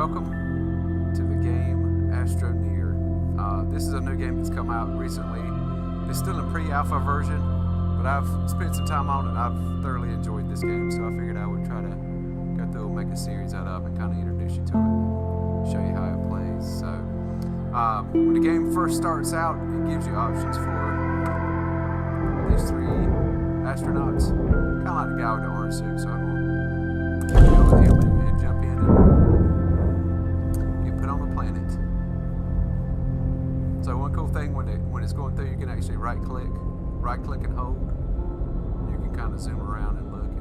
welcome to the game Astroneer. This is a new game that's come out recently. It's still in pre-alpha version, but I've spent some time on it and I've thoroughly enjoyed this game, so I figured I would try to go through and make a series out of it and kind of introduce you to it, show you how it plays. So when the game first starts out, it gives you options for these three astronauts, kind of like the guy with the orange suit, so I'm going to go with him and jump in and get put on the planet. So one cool thing when it's going through, you can actually right click and hold. You can kind of zoom around and look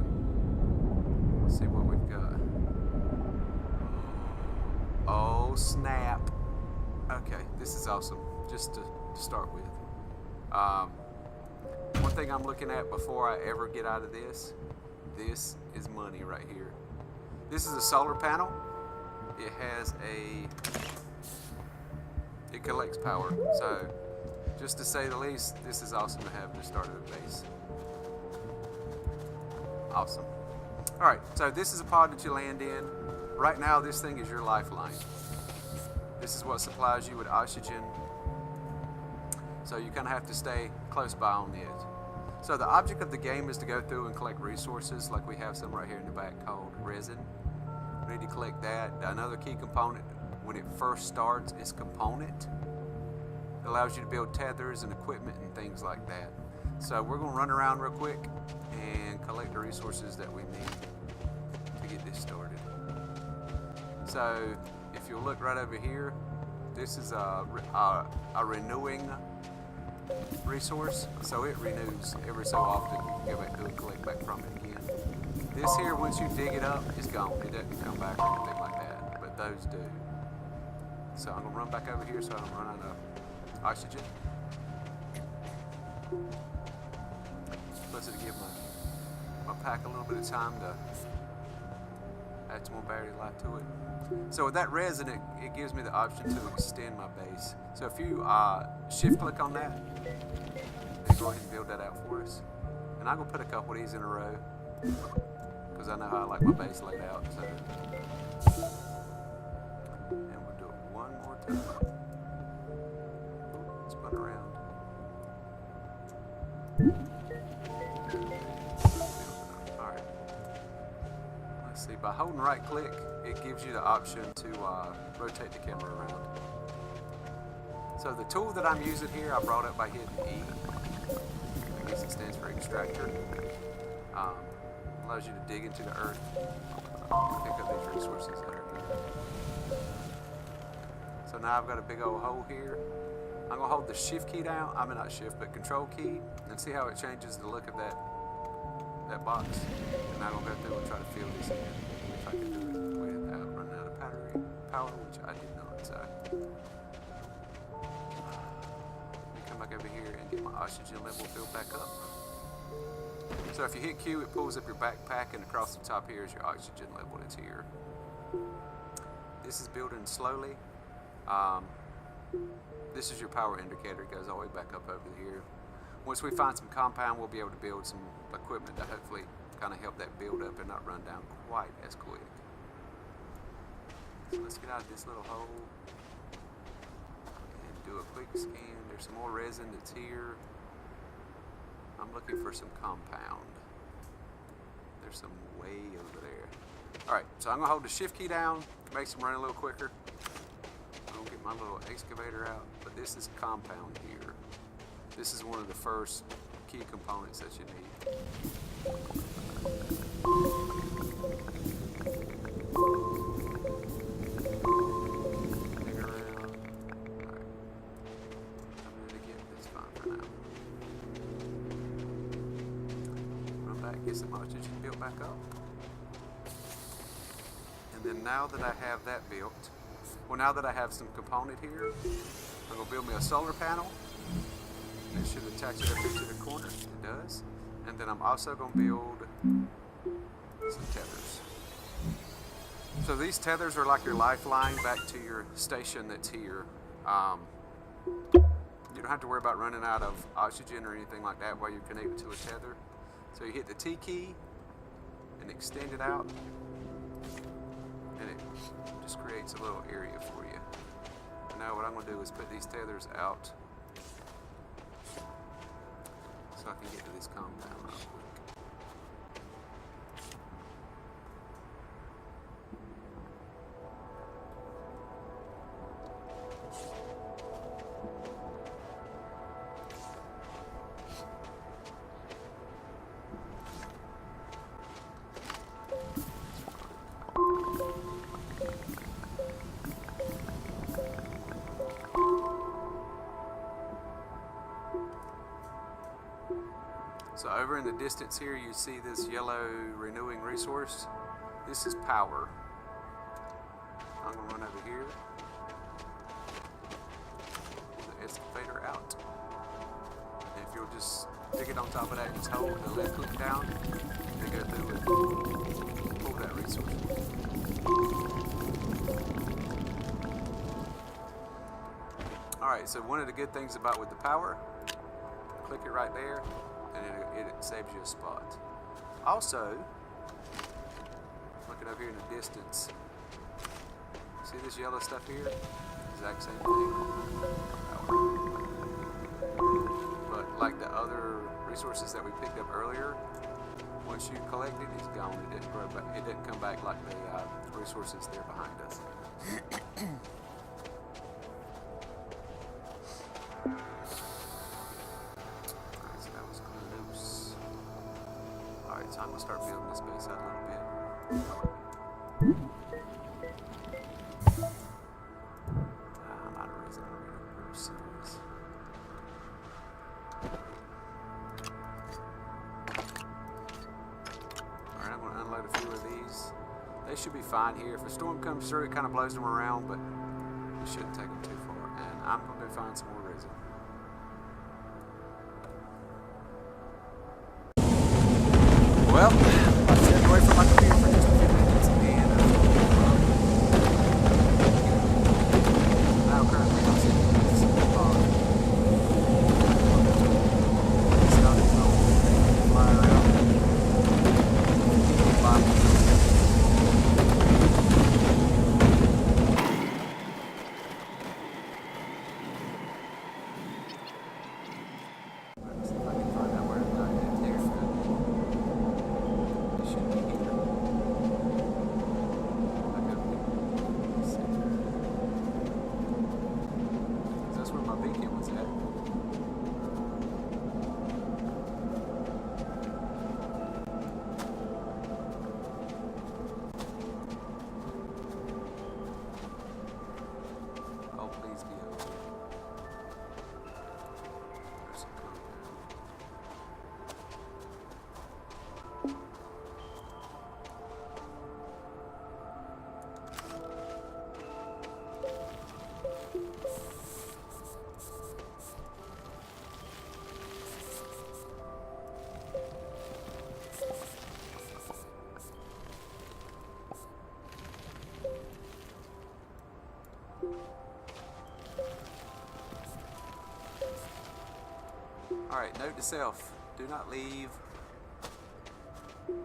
and see what we've got. Oh snap. Okay, this is awesome, just to start with. One thing I'm looking at before I ever get out of this is money right here. This is a solar panel. It has it collects power. So just to say the least, this is awesome to have at the start of the base. Awesome. All right, so this is a pod that you land in. Right now, this thing is your lifeline. This is what supplies you with oxygen. So you kind of have to stay close by on it. So the object of the game is to go through and collect resources, like we have some right here in the back called resin. We need to collect that. Another key component when it first starts is component. It allows you to build tethers and equipment and things like that. So we're going to run around real quick and collect the resources that we need to get this started. So if you'll look right over here, this is a renewing resource, so it renews every so often. You can go back through and collect back from it again. This here, once you dig it up, is gone. It doesn't come back or anything like that, but those do. So I'm gonna run back over here so I don't run out of oxygen. Plus it'll give my pack a little bit of time to add some more battery life to it. So with that resin, it gives me the option to extend my base. So if you shift click on that, then go ahead and build that out for us. And I'm gonna put a couple of these in a row because I know how I like my base laid out. So, and we'll do it one more time. Spin around. All right. Let's see. By holding right click, it gives you the option to rotate the camera around. So the tool that I'm using here, I brought up by hitting E. I guess it stands for extractor. Allows you to dig into the earth and pick up these resources that are here. So now I've got a big old hole here. I'm gonna hold the shift key down, not shift, but control key, and see how it changes the look of that box. And I'm gonna go through and try to fill this in, if I can do it without running out of battery power, which I did not. So let me come back over here and get my oxygen level filled back up. So if you hit Q, it pulls up your backpack, and across the top here is your oxygen level that's here. This is building slowly. This is your power indicator. It goes all the way back up over here. Once we find some compound, we'll be able to build some equipment to hopefully kind of help that build up and not run down quite as quick. So let's get out of this little hole and do a quick scan. There's some more resin that's here. I'm looking for some compound. There's some way over there. All right, so I'm gonna hold the shift key down, makes them run a little quicker. I'm gonna get my little excavator out, but this is compound here. This is one of the first key components that you need. Dig around. All right, I'm gonna get this fine for now. Run back, get some oxygen built back up. And then now that I have that built, now that I have some component here, I'm gonna build me a solar panel. It should attach it up into the corner. It does. And then I'm also going to build some tethers. So these tethers are like your lifeline back to your station that's here. You don't have to worry about running out of oxygen or anything like that while you're connected to a tether. So you hit the T key and extend it out, and it just creates creates a little area for you. And now what I'm going to do is put these tethers out so I can get to this compound real quick. So over in the distance here, you see this yellow renewing resource. This is power. I'm going to run over here. Pull the excavator out. And if you'll just stick it on top of that and just hold the left click down, they go through and pull that resource. Alright, so one of the good things about with the power, click it right there, and it saves you a spot. Also, looking up here in the distance, see this yellow stuff here? Exact same thing. But like the other resources that we picked up earlier, once you collect it, it's gone. It didn't grow back. It didn't come back like the resources there behind us. So I'm going to start building this base out a little bit. I'm out of reason already. Serious. Alright, I'm going to unload a few of these. They should be fine here. If a storm comes through, it kind of blows them around, but it shouldn't take them too far. And I'm going to find some more resin. Well, I stepped away from my computer for just a few minutes, and now currently I'm sitting in this pond. It's not its own fly around. Let's see if I can find out where it's not in there. That's where my beacon was at. Oh, please be okay. There's some compound. Alright, note to self, do not leave your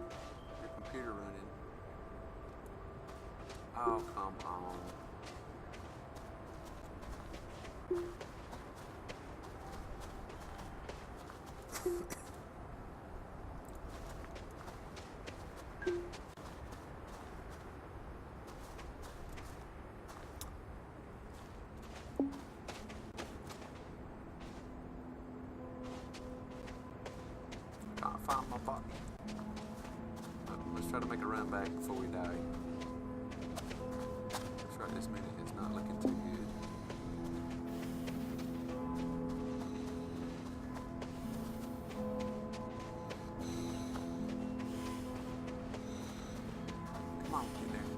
computer running. Oh, come on. Can't find my body. Let's try to make a run back before we die. That's right, this minute it's not looking too good. Come on, get there.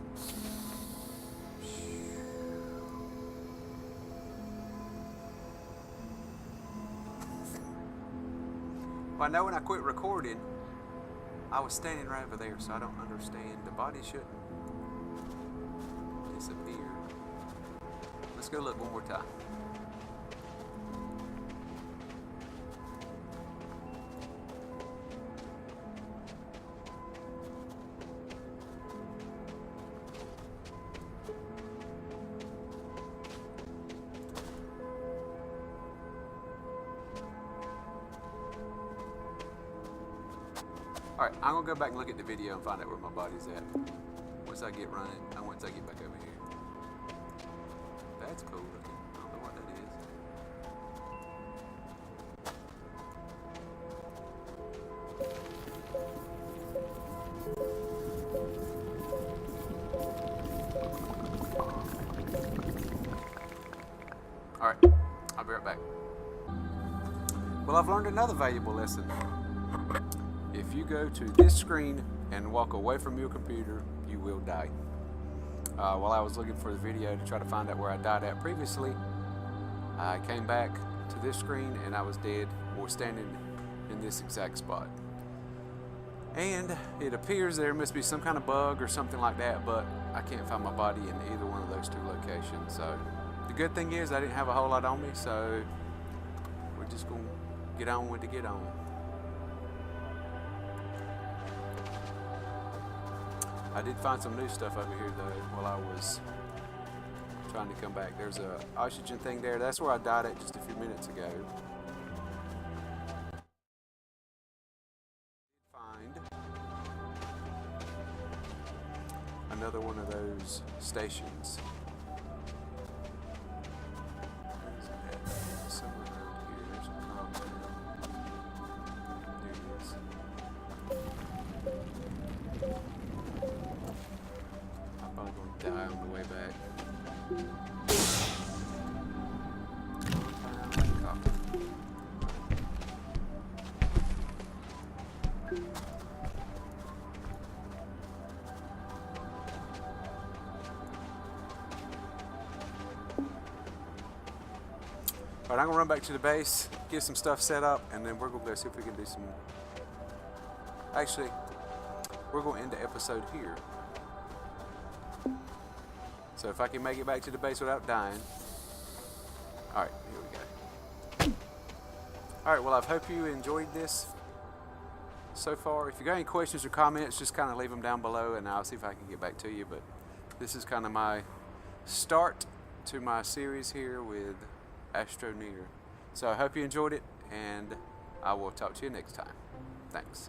Well, I know when I quit recording, I was standing right over there, so I don't understand. The body shouldn't disappear. Let's go look one more time. Alright, I'm gonna go back and look at the video and find out where my body's at. Once I get running, and once I get back over here. That's cool looking. I don't know what that is. Alright, I'll be right back. Well, I've learned another valuable lesson. If you go to this screen and walk away from your computer, you will die. While I was looking for the video to try to find out where I died at previously, I came back to this screen and I was dead or standing in this exact spot. And it appears there must be some kind of bug or something like that, but I can't find my body in either one of those two locations. So the good thing is I didn't have a whole lot on me, so we're just going to get on with the get on. I did find some new stuff over here though while I was trying to come back. There's a oxygen thing there. That's where I died at just a few minutes ago. Find another one of those stations. Somewhere around here. There's a compound. There it is. I'm probably going to die on the way back. Alright, I'm going to run back to the base, get some stuff set up, and then we're going to go see if we can do some... Actually, we're going to end the episode here. So if I can make it back to the base without dying. Alright, here we go. Alright, well I hope you enjoyed this so far. If you got any questions or comments, just kind of leave them down below and I'll see if I can get back to you. But this is kind of my start to my series here with Astroneer. So I hope you enjoyed it and I will talk to you next time. Thanks.